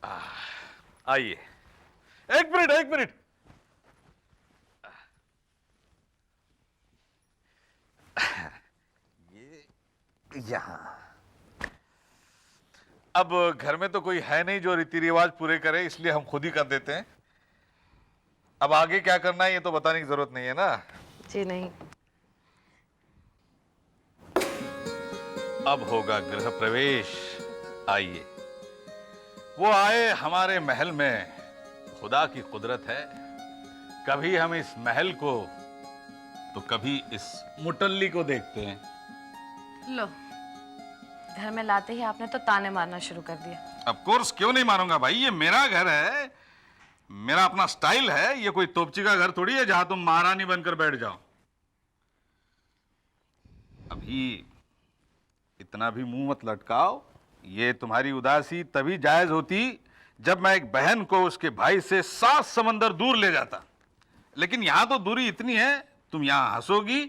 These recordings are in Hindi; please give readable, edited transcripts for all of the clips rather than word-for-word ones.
आइए। एक मिनट एक मिनट। ये यहां। अब घर में तो कोई है नहीं जो रीति रिवाज पूरे करे, इसलिए हम खुद ही कर देते हैं। अब आगे क्या करना है ये तो बताने की जरूरत नहीं है ना। जी नहीं। अब होगा गृह प्रवेश। आइए। वो आए हमारे महल में, खुदा की कुदरत है। कभी हम इस महल को तो कभी इस मुटल्ली को देखते हैं। लो, घर में लाते ही आपने तो ताने मारना शुरू कर दिया। ऑफ कोर्स, क्यों नहीं मारूंगा भाई, ये मेरा घर है, मेरा अपना स्टाइल है। ये कोई तोपची का घर थोड़ी है जहां तुम महारानी बनकर बैठ जाओ। अभी इतना भी मुंह मत लटकाओ। ये तुम्हारी उदासी तभी जायज होती जब मैं एक बहन को उसके भाई से 7 समंदर दूर ले जाता। लेकिन यहां तो दूरी इतनी है, तुम यहां हंसोगी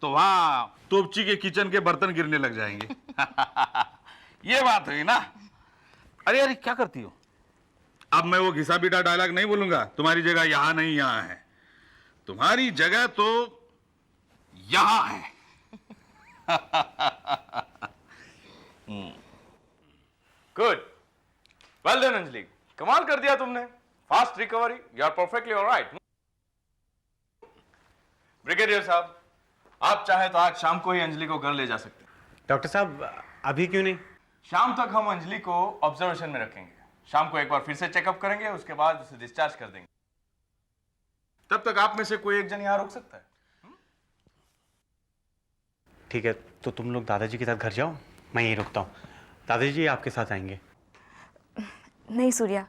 तो वहां तोपची के किचन के बर्तन गिरने लग जाएंगे। ये बात हुई ना। अरे अरे क्या करती हो? अब मैं वो घिसा पीटा डायलॉग नहीं बोलूंगा। तुम्हारी जगह यहां नहीं यहां है। तुम्हारी जगह तो यहां है। गुड, वेल डन अंजलि, कमाल कर दिया तुमने। Fast recovery, you are perfectly alright. Brigadier साहब, आप चाहे तो आज शाम को ही अंजलि को घर ले जा सकते हैं। डॉक्टर साहब, अभी क्यों नहीं? शाम तक हम अंजलि को ऑब्जर्वेशन में रखेंगे। शाम को एक बार फिर से चेकअप करेंगे, उसके बाद उसे डिस्चार्ज कर देंगे। तब तक आप में से कोई एक जन यहां रुक सकता है। ठीक है, तो तुम लोग दादाजी के साथ घर जाओ, मैं यहीं रुकता हूँ। दादाजी आपके साथ आएंगे? नहीं सूर्या,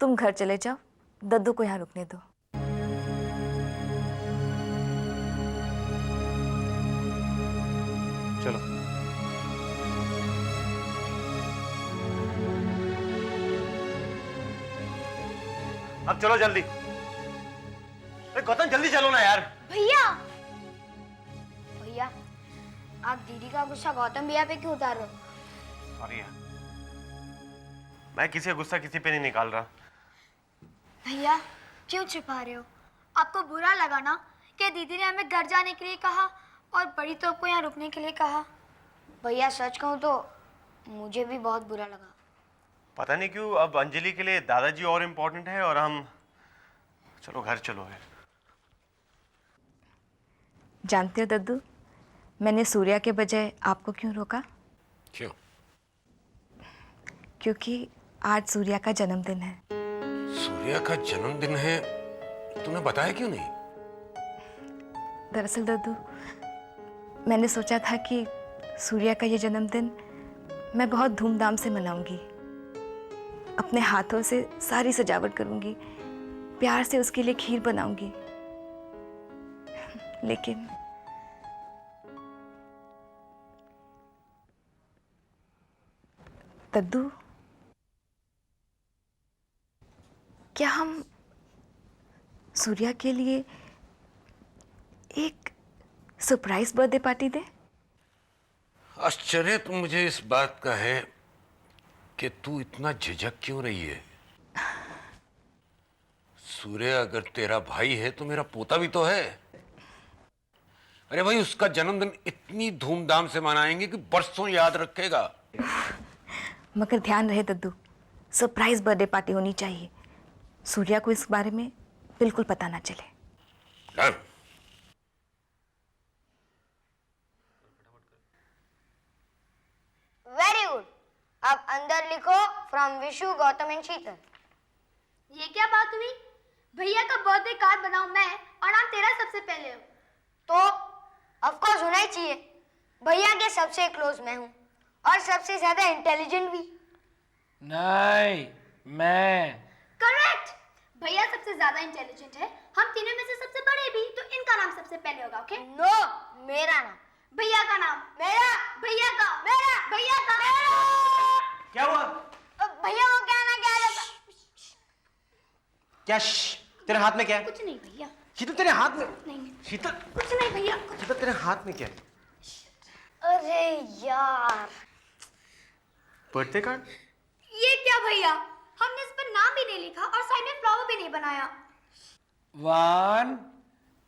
तुम घर चले जाओ, दद्दू को यहाँ रुकने दो। चलो। अब चलो जल्दी। अरे गौतम, जल्दी चलो ना यार। भैया, भैया, आप दीदी का गुस्सा गौतम भैया पे क्यों उतार रहे हो? सॉरी यार, मैं किसी का गुस्सा किसी पे नहीं निकाल रहा। भैया, क्यों छिपा रहे हो? आपको बुरा लगा ना कि दीदी ने हमें घर जाने के लिए कहा और बड़ी तो को यहाँ रुकने के लिए कहा? भैया सच कहूँ तो मुझे भी बहुत बुरा लगा। पता नहीं क्यों अब अंजलि के लिए दादाजी और इम्पोर्टेंट है और हम। चलो घर चलो है। जानते हो दद्दू, मैंने सूर्या के बजाय आपको क्यों रोका? क्यों? क्योंकि आज सूर्या का जन्मदिन है। सूर्या का जन्मदिन है? तूने बताया क्यों नहीं? दरअसल दद्दू, मैंने सोचा था कि सूर्या का ये जन्मदिन मैं बहुत धूमधाम से मनाऊंगी। अपने हाथों से सारी सजावट करूंगी, प्यार से उसके लिए खीर बनाऊंगी। लेकिन दद्दू, क्या हम सूर्या के लिए एक सरप्राइज बर्थडे पार्टी दें? आश्चर्य तो मुझे इस बात का है कि तू इतना झिझक क्यों रही है। सूर्य अगर तेरा भाई है तो मेरा पोता भी तो है। अरे भाई, उसका जन्मदिन इतनी धूमधाम से मनाएंगे कि बरसों याद रखेगा। मगर ध्यान रहे दद्दू, सरप्राइज बर्थडे पार्टी होनी चाहिए। सूर्या को इस बारे में बिल्कुल पता ना चले। डन। वेरी गुड, अब अंदर लिखो फ्रॉम विशु गौतम एंड शीतल। ये क्या बात हुई? भैया का बर्थडे कार्ड बनाऊं मैं और नाम तेरा सबसे पहले हो तो ऑफ कोर्स होना ही चाहिए। भैया के सबसे क्लोज मैं हूँ और सबसे ज्यादा इंटेलिजेंट भी। नहीं, मैं। करेक्ट, भैया सबसे ज्यादा इंटेलिजेंट है, हम तीनों में से सबसे बड़े भी, तो इनका नाम सबसे पहले होगा। ओके? नो, मेरा नाम। भैया का नाम। मेरा। भैया का। मेरा। भैया का। मेरा। क्या हुआ? भैया वो क्या ना क्या रहता? क्या? तेरे हाथ में क्या है? कुछ नहीं भैया। शीतल, तेरे हाथ में? नहीं शीतल, कुछ नहीं भैया। शीतल, तेरे हाथ में क्या है? अरे यार, बर्थडे कार्ड? ये क्या भैया? हमने इस पर नाम भी नहीं लिखा और साइड में फ्लावर भी नहीं बनाया। 1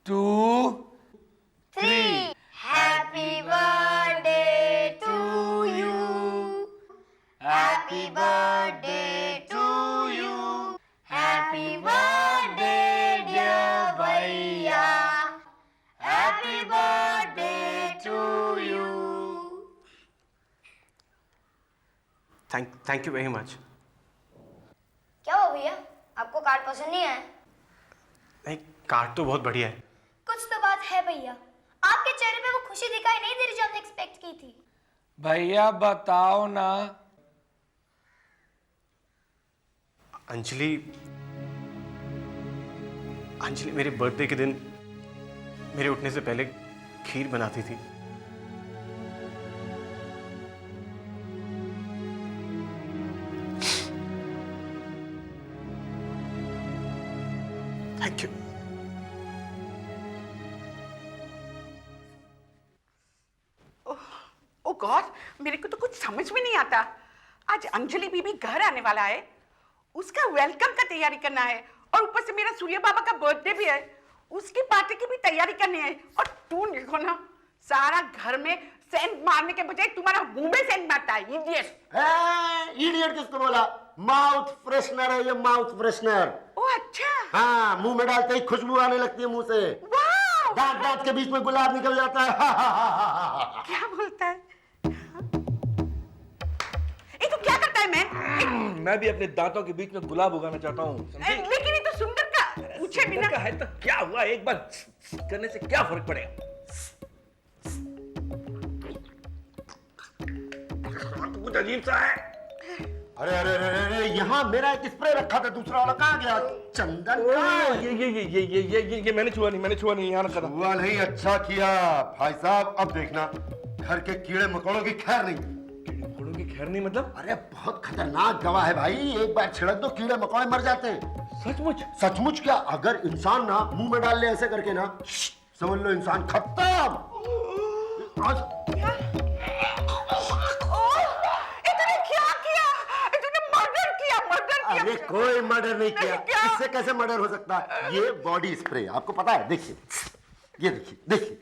2 3 happy birthday to you, happy birthday to you, happy birthday dear भैया, happy birthday to you. Thank you very much. क्या हो भैया, आपको कार्ड पसंद नहीं आया? नहीं, कार्ड तो बहुत बढ़िया है। कुछ तो बात है भैया, आपके चेहरे पे वो खुशी दिखाई नहीं दे रही जो हमने एक्सपेक्ट की थी। भैया बताओ ना। अंजलि मेरे बर्थडे के दिन मेरे उठने से पहले खीर बनाती थी। Thank you. ओ गॉड, मेरे को तो कुछ समझ में नहीं आता। आज अंजलि बीबी घर आने वाला है, उसका वेलकम का तैयारी करना है और ऊपर से मेरा सूर्य बाबा का बर्थडे भी है, उसकी पार्टी की भी तैयारी करनी है। और तू देखो ना, सारा घर में सेंट मारने के बजाय तुम्हारा मुंह में सेंट मारता है। इडियट। इडियट किसको बोला? माउथ फ्रेशनर है ये, माउथ फ्रेशनर। ओ अच्छा। हाँ, मुंह में डालते ही खुशबू आने लगती है मुंह से। वाह। दांत दांत के बीच में गुलाब निकल जाता है। क्या बोलता है? ये तो क्या करता है? मैं भी अपने दांतों के बीच में गुलाब उगाना चाहता हूँ, समझी? लेकिन ये तो सुंदर का पूछे बिना का है तो क्या हुआ, एक बार करने से क्या फर्क पड़ेगा? कुछ अजीब सा है। अरे अरे अरे अरे, यहाँ मेरा एक स्प्रे रखा था, दूसरा वाला कहाँ गया? चंदन का। ये मैंने छुआ नहीं, यहाँ रखा था। हुआ नहीं, अच्छा किया भाई साहब। अब देखना, घर के कीड़े मकोड़ों की खैर नहीं। कीड़े मकोड़ों की खैर नहीं मतलब? अरे बहुत खतरनाक दवा है भाई, एक बार छिड़क दो कीड़े मकोड़े मर जाते हैं। सचमुच? सचमुच क्या, अगर इंसान ना मुंह में डाल ले ऐसे करके ना, समझ लो इंसान खत्म। अरे कोई मर्डर नहीं किया। इससे कैसे मर्डर हो सकता है? ये बॉडी स्प्रे, आपको पता है? देखिए, ये देखिए,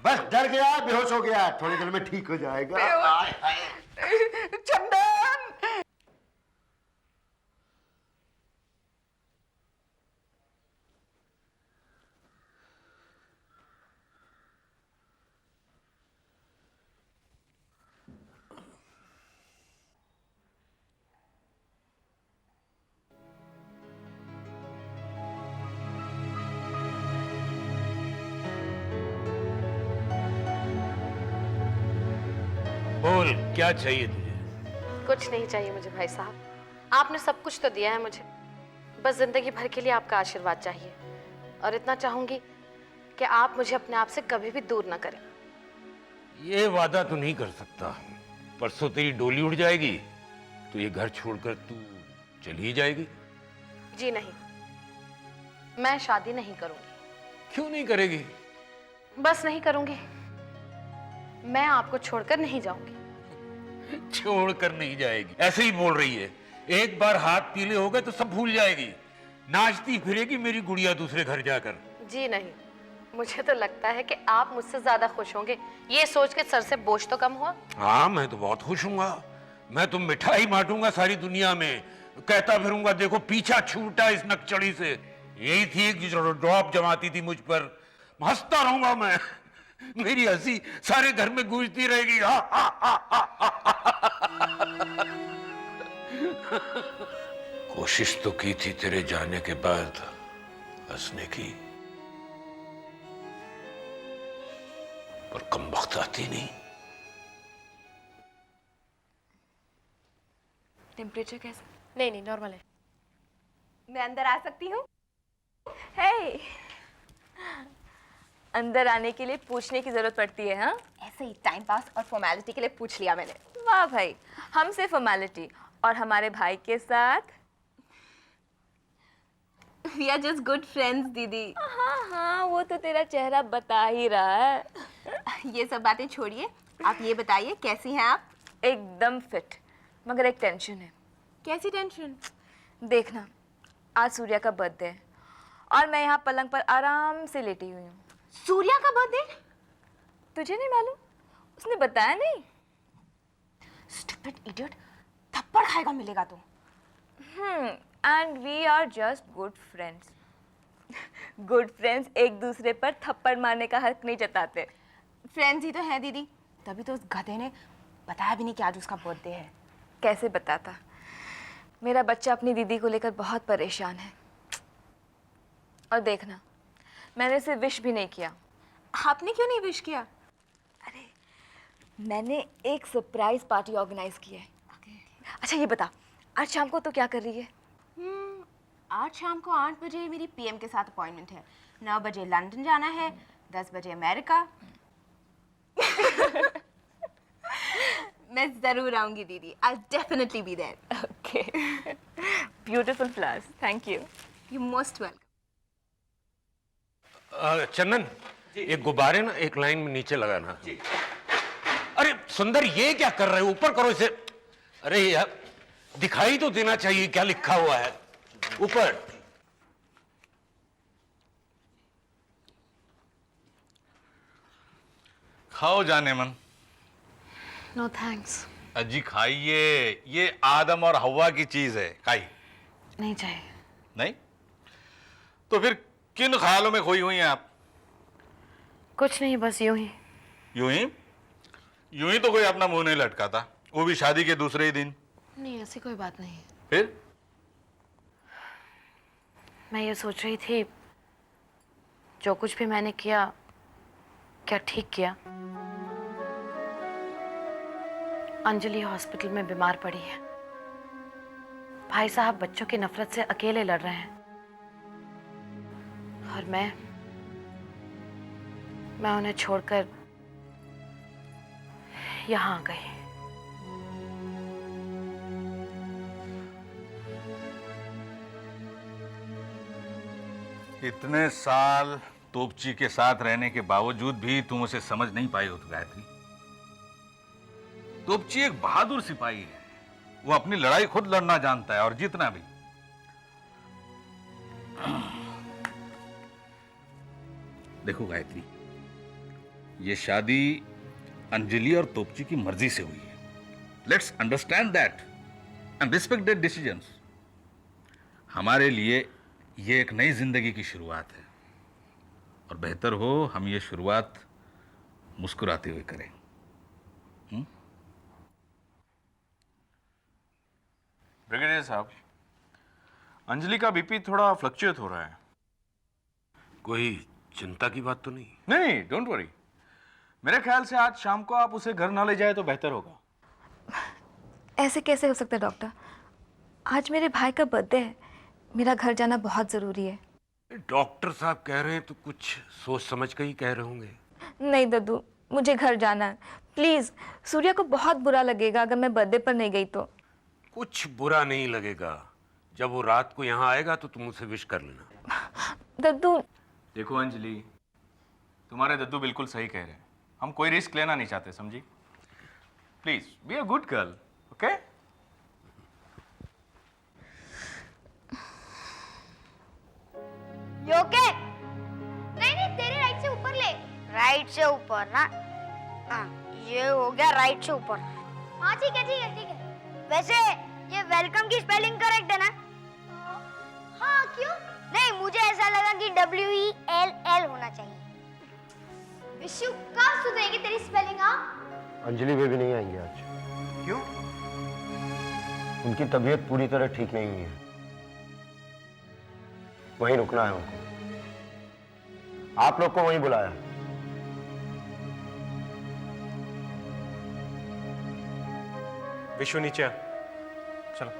बस डर गया, बेहोश हो गया, थोड़ी देर में ठीक हो जाएगा। चंदन। बोल, क्या चाहिए तुझे? कुछ नहीं चाहिए मुझे भाई साहब, आपने सब कुछ तो दिया है मुझे। बस जिंदगी भर के लिए आपका आशीर्वाद चाहिए, और इतना चाहूंगी कि आप मुझे अपने आप से कभी भी दूर ना करें। ये वादा तो नहीं कर सकता। परसों तेरी डोली उड़ जाएगी तो ये घर छोड़कर तू चली जाएगी। जी नहीं, मैं शादी नहीं करूंगी। क्यों नहीं करेगी? बस नहीं करूंगी, मैं आपको छोड़कर नहीं जाऊंगी। छोड़कर नहीं जाएगी, ऐसे ही बोल रही है। एक बार हाथ पीले हो गए तो सब भूल जाएगी, नाचती फिरेगी मेरी गुड़िया दूसरे घर जाकर। जी नहीं, मुझे तो लगता है कि आप मुझसे ज्यादा खुश होंगे, ये सोच के सर से बोझ तो कम हुआ। हाँ, मैं तो बहुत खुश हूँगा। मैं तो मिठाई बांटूंगा सारी दुनिया में, कहता फिरूंगा देखो पीछा छूटा इस नकचड़ी से। यही थी जो ड्रॉप जमाती थी मुझ पर, हंसता रहूंगा मैं। मेरी हंसी सारे घर में गूंजती रहेगी। कोशिश तो की थी तेरे जाने के बाद हंसने की, पर कम वक्त आती नहीं। टेम्परेचर कैसा? नहीं नॉर्मल है। मैं अंदर आ सकती हूँ? हे, अंदर आने के लिए पूछने की जरूरत पड़ती है? हाँ, ऐसे ही टाइम पास और फॉर्मेलिटी के लिए पूछ लिया मैंने। वाह भाई, हमसे फॉर्मेलिटी और हमारे भाई के साथ We are just good friends, दीदी। हाँ, वो तो तेरा चेहरा बता ही रहा है। ये सब बातें छोड़िए, आप ये बताइए कैसी हैं आप? एकदम फिट, मगर एक टेंशन है। कैसी टेंशन? देखना, आज सूर्या का बर्थडे है और मैं यहाँ पलंग पर आराम से लेटी हुई हूँ। सूर्या का बर्थडे? तुझे नहीं मालूम? उसने बताया नहीं? स्टूपिड इडियट, थप्पड़ खाएगा मिलेगा तो। And we are just good friends. Good friends एक दूसरे पर थप्पड़ मारने का हक नहीं जताते। फ्रेंड्स ही तो है दीदी, तभी तो उस गधे ने बताया भी नहीं कि आज उसका बर्थडे है। कैसे बताता? मेरा बच्चा अपनी दीदी को लेकर बहुत परेशान है। और देखना, मैंने उसे विश भी नहीं किया। आपने क्यों नहीं विश किया? अरे, मैंने एक सरप्राइज पार्टी ऑर्गेनाइज की है। अच्छा ये बता, आज शाम को तो क्या कर रही है? आज शाम को 8 बजे मेरी पीएम के साथ अपॉइंटमेंट है। 9 बजे लंदन जाना है, 10 बजे अमेरिका। मैं जरूर आऊंगी दीदी। I'll definitely be there. Okay. Beautiful flowers. Thank you. You're most welcome. चंदन, ये गुब्बारे ना एक लाइन में नीचे लगाना। अरे सुंदर, ये क्या कर रहे हो? ऊपर करो इसे। अरे यार, दिखाई तो देना चाहिए क्या लिखा हुआ है ऊपर। खाओ जाने मन। No thanks. अजी खाइए, ये आदम और हवा की चीज है, खाइए। नहीं चाहिए। नहीं? तो फिर किन ख्यालों में खोई हुई हैं आप? कुछ नहीं, बस यूं ही। यूं ही? यूं ही तो कोई अपना मुंह नहीं लटकाता, वो भी शादी के दूसरे ही दिन। नहीं, ऐसी कोई बात नहीं। फिर? मैं ये सोच रही थी, जो कुछ भी मैंने किया, क्या ठीक किया? अंजलि हॉस्पिटल में बीमार पड़ी है। भाई साहब बच्चों की नफरत से अकेले लड़ रहे हैं और मैं उन्हें छोड़कर यहां आ गई। इतने साल तोपची के साथ रहने के बावजूद भी तुम उसे समझ नहीं पाई हो तो गायत्री। तोपची एक बहादुर सिपाही है, वो अपनी लड़ाई खुद लड़ना जानता है और जीतना भी। देखो गायत्री, ये शादी अंजलि और तोपची की मर्जी से हुई है। Let's understand that and respect their decisions. हमारे लिए ये एक नई जिंदगी की शुरुआत है और बेहतर हो हम ये शुरुआत मुस्कुराते हुए करें। ब्रिगेडियर साहब, अंजलि का बीपी थोड़ा फ्लक्चुएट हो रहा है। कोई चिंता की बात तो नहीं? नहीं, डोंट वरी। मेरे ख्याल से आज शाम को आप उसे घर ना ले जाए तो बेहतर होगा। ऐसे कैसे हो सकता है डॉक्टर? आज मेरे भाई का बर्थडे है, मेरा घर जाना बहुत ज़रूरी है। डॉक्टर साहब कह रहे हैं तो कुछ सोच समझ कर ही कह रहे होंगे। नहीं दद्दू, मुझे घर जाना है। प्लीज़, सूर्या को बहुत बुरा लगेगा अगर मैं बर्थडे पर नहीं गई तो। कुछ बुरा नहीं लगेगा। जब वो रात को यहाँ आएगा तो तुम उसे विश कर लेना। दद्दू। देखो अंजलि, तुम्हारे दद्दू बिल्कुल सही कह रहे हैं। हम कोई रिस्क लेना नहीं चाहते, समझी? Please be a good girl, okay? You okay? नहीं, तेरे राइट से ऊपर ले। राइट से ऊपर ना? हाँ, ये हो गया राइट से ऊपर। हाँ ठीक है। वैसे ये वेलकम की स्पेलिंग करेक्ट है ना? हाँ, क्यों? नहीं, मुझे ऐसा लगा कि WELL होना चाहिए। विशु, कब सुधरेगी तेरी स्पेलिंग? अंजलि बेबी नहीं आएंगे आज। क्यों? उनकी तबीयत पूरी तरह ठीक नहीं हुई है, वहीं रुकना है उनको। आप लोग को वहीं बुलाया। विशु नीचे आ। चलो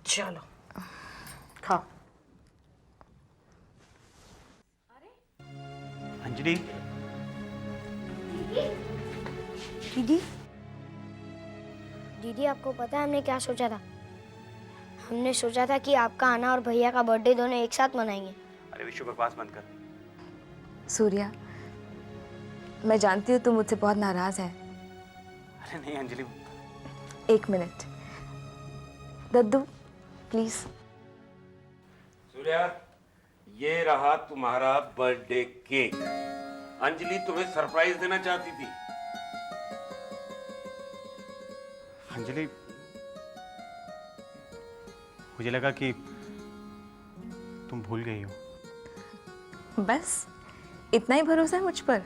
चलो खाओ। अंजलि। दीदी, आपको पता है हमने क्या सोचा था? हमने सोचा था कि आपका आना और भैया का बर्थडे दोनों एक साथ मनाएंगे। अरे विशु, बकवास बंद कर। सूर्या, मैं जानती हूँ तुम मुझसे बहुत नाराज है। अरे नहीं अंजलि। एक मिनट, दद्दू प्लीज। सूर्या, ये रहा तुम्हारा बर्थडे केक। अंजलि तुम्हें सरप्राइज देना चाहती थी। अंजलि, मुझे लगा कि तुम भूल गई हो। बस इतना ही भरोसा है मुझ पर?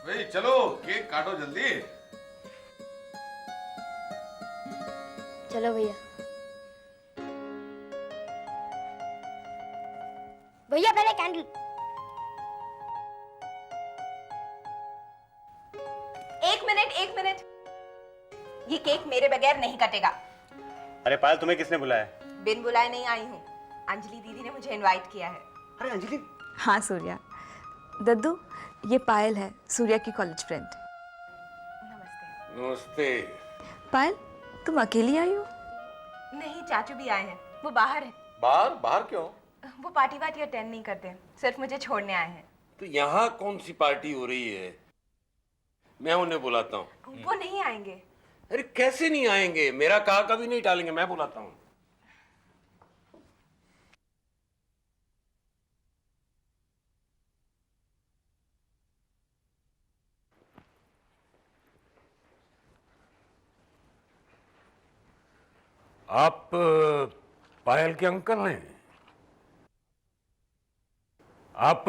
भाई चलो केक काटो जल्दी। चलो भैया। भैया पहले कैंडल। एक मिनट, ये केक मेरे बगैर नहीं कटेगा। अरे पायल, तुम्हें किसने बुलाया? बिन बुलाए नहीं आई हूँ, अंजलि दीदी ने मुझे इनवाइट किया है। अरे अंजलि। हाँ सूर्या। दद्दू, ये पायल है, सूर्या की कॉलेज फ्रेंड। नमस्ते। नमस्ते। पायल, तुम अकेली आई हो? नहीं, चाचू भी आए हैं, वो बाहर है। बाहर? बाहर क्यों? वो पार्टी वार्टी अटेंड नहीं करते, सिर्फ मुझे छोड़ने आए हैं। तो यहाँ कौन सी पार्टी हो रही है? मैं उन्हें बुलाता हूँ। वो नहीं आएंगे। अरे कैसे नहीं आएंगे? मेरा कहा कभी नहीं टालेंगे, मैं बुलाता हूँ। आप पायल के अंकल हैं? आप